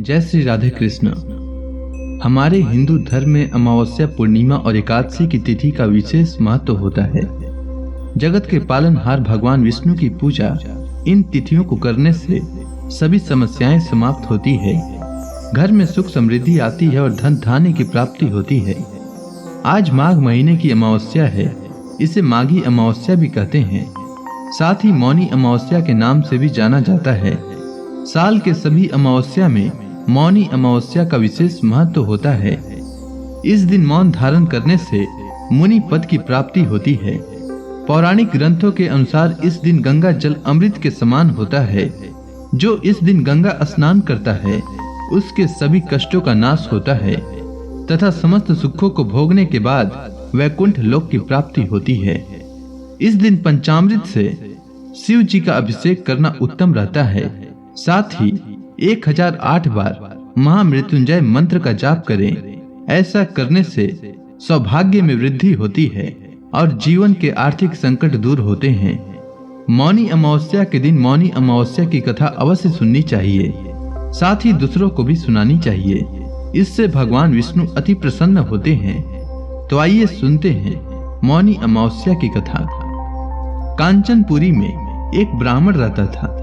जय श्री राधे कृष्ण। हमारे हिंदू धर्म में अमावस्या, पूर्णिमा और एकादशी की तिथि का विशेष महत्व होता है। जगत के पालनहार भगवान विष्णु की पूजा इन तिथियों को करने से सभी समस्याएं समाप्त होती है, घर में सुख समृद्धि आती है और धन धान्य की प्राप्ति होती है। आज माघ महीने की अमावस्या है, इसे माघी अमावस्या भी कहते हैं। साथ ही मौनी अमावस्या के नाम से भी जाना जाता है। साल के सभी अमावस्या में मौनी अमावस्या का विशेष महत्व होता है। इस दिन मौन धारण करने से मुनि पद की प्राप्ति होती है। पौराणिक ग्रंथों के अनुसार इस दिन गंगा जल अमृत के समान होता है। जो इस दिन गंगा स्नान करता है उसके सभी कष्टों का नाश होता है तथा समस्त सुखों को भोगने के बाद वैकुंठ लोक की प्राप्ति होती है। इस दिन पंचामृत से शिव जी का अभिषेक करना उत्तम रहता है। साथ ही 1008 बार महामृत्युंजय मंत्र का जाप करें। ऐसा करने से सौभाग्य में वृद्धि होती है और जीवन के आर्थिक संकट दूर होते हैं। मौनी अमावस्या के दिन मौनी अमावस्या की कथा अवश्य सुननी चाहिए, साथ ही दूसरों को भी सुनानी चाहिए। इससे भगवान विष्णु अति प्रसन्न होते हैं। तो आइए सुनते हैं मौनी अमावस्या की कथा। कांचनपुरी में एक ब्राह्मण रहता था।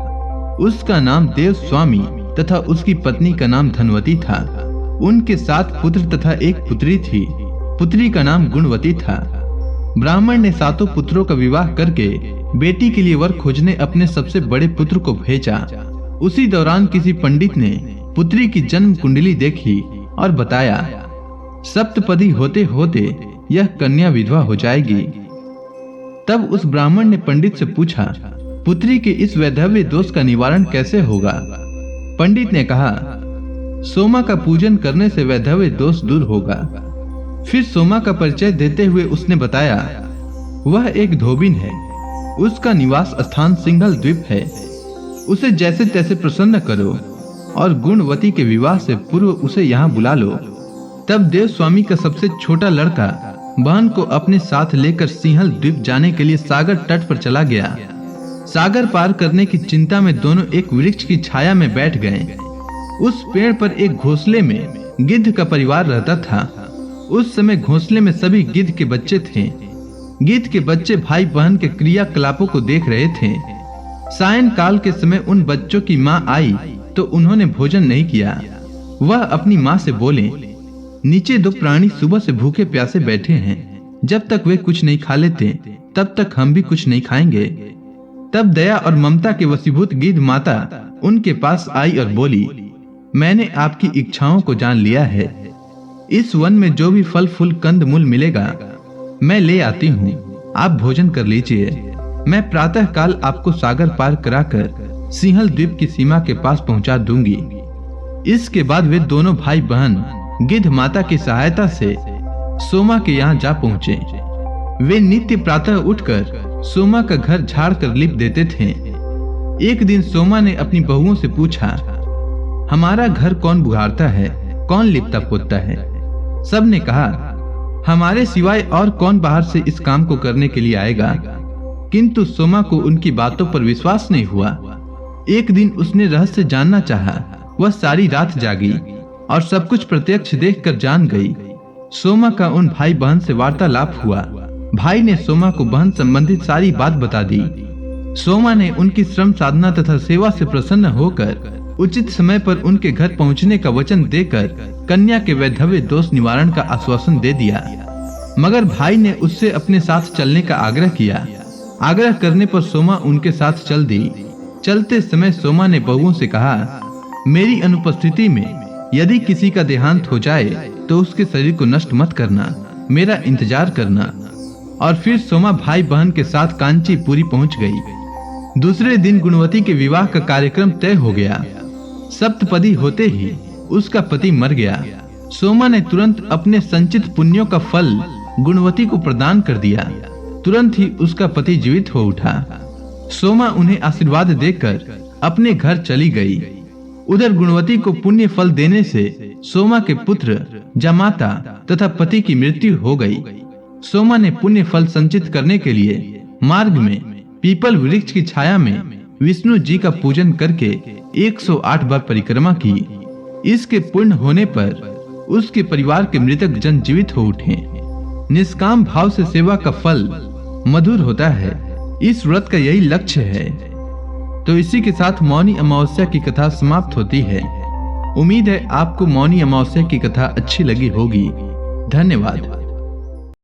उसका नाम देव स्वामी तथा उसकी पत्नी का नाम धनवती था। उनके 7 पुत्र तथा एक पुत्री थी। पुत्री का नाम गुणवती था। ब्राह्मण ने 7 पुत्रों का विवाह करके बेटी के लिए वर खोजने अपने सबसे बड़े पुत्र को भेजा। उसी दौरान किसी पंडित ने पुत्री की जन्म कुंडली देखी और बताया, सप्तपदी होते होते यह कन्या विधवा हो जाएगी। तब उस ब्राह्मण ने पंडित से पूछा, पुत्री के इस वैधव्य दोष का निवारण कैसे होगा? पंडित ने कहा, सोमा का पूजन करने से वैधव्य दोष दूर होगा। फिर सोमा का परिचय देते हुए उसने बताया, वह एक धोबिन है। उसका निवास स्थान सिंघल द्वीप है। उसे जैसे तैसे प्रसन्न करो और गुणवती के विवाह से पूर्व उसे यहाँ बुला लो। तब देव स्वामी का सबसे छोटा लड़का बहन को अपने साथ लेकर सिंहल द्वीप जाने के लिए सागर तट पर चला गया। सागर पार करने की चिंता में दोनों एक वृक्ष की छाया में बैठ गए। उस पेड़ पर एक घोंसले में गिद्ध का परिवार रहता था। उस समय घोंसले में सभी गिद्ध के बच्चे थे। गिद्ध के बच्चे भाई बहन के क्रियाकलापों को देख रहे थे। सायं काल के समय उन बच्चों की माँ आई तो उन्होंने भोजन नहीं किया। वह अपनी माँ से बोले, नीचे 2 प्राणी सुबह से भूखे प्यासे बैठे हैं। जब तक वे कुछ नहीं खा लेते तब तक हम भी कुछ नहीं खाएंगे। तब दया और ममता के वशीभूत गिद्ध माता उनके पास आई और बोली, मैंने आपकी इच्छाओं को जान लिया है। इस वन में जो भी फल फूल कंद मूल मिलेगा मैं ले आती हूँ। आप भोजन कर लीजिए। मैं प्रातः काल आपको सागर पार कराकर सिंहल द्वीप की सीमा के पास पहुँचा दूंगी। इसके बाद वे दोनों भाई बहन गिद्ध माता की सहायता से सोमा के यहाँ जा पहुँचे। वे नित्य प्रातः उठकर सोमा का घर झाड़ कर लिप देते थे। एक दिन सोमा ने अपनी बहुओं से पूछा, हमारा घर कौन बुहारता है, कौन लिपता पोतता है? सब ने कहा, हमारे सिवाय और कौन बाहर से इस काम को करने के लिए आएगा? किंतु सोमा को उनकी बातों पर विश्वास नहीं हुआ। एक दिन उसने रहस्य जानना चाहा। वह सारी रात जागी और सब कुछ प्रत्यक्ष देखकर जान गई। सोमा का उन भाई बहन से वार्तालाप हुआ। भाई ने सोमा को बहन संबंधित सारी बात बता दी। सोमा ने उनकी श्रम साधना तथा सेवा से प्रसन्न होकर उचित समय पर उनके घर पहुंचने का वचन देकर कन्या के वैधव्य दोष निवारण का आश्वासन दे दिया। मगर भाई ने उससे अपने साथ चलने का आग्रह किया। आग्रह करने पर सोमा उनके साथ चल दी। चलते समय सोमा ने बहुओं से कहा, मेरी अनुपस्थिति में यदि किसी का देहांत हो जाए तो उसके शरीर को नष्ट मत करना, मेरा इंतजार करना। और फिर सोमा भाई बहन के साथ कांचीपुरी पहुंच गई। दूसरे दिन गुणवती के विवाह का कार्यक्रम तय हो गया। सप्तपदी होते ही उसका पति मर गया। सोमा ने तुरंत अपने संचित पुण्यों का फल गुणवती को प्रदान कर दिया। तुरंत ही उसका पति जीवित हो उठा। सोमा उन्हें आशीर्वाद देकर अपने घर चली गई। उधर गुणवती को पुण्य फल देने से सोमा के पुत्र जामाता तथा पति की मृत्यु हो गई। सोमा ने पुण्य फल संचित करने के लिए मार्ग में पीपल वृक्ष की छाया में विष्णु जी का पूजन करके 108 बार परिक्रमा की। इसके पूर्ण होने पर उसके परिवार के मृतक जन जीवित हो उठें। निष्काम भाव से सेवा का फल मधुर होता है, इस व्रत का यही लक्ष्य है। तो इसी के साथ मौनी अमावस्या की कथा समाप्त होती है। उम्मीद है आपको मौनी अमावस्या की कथा अच्छी लगी होगी। धन्यवाद।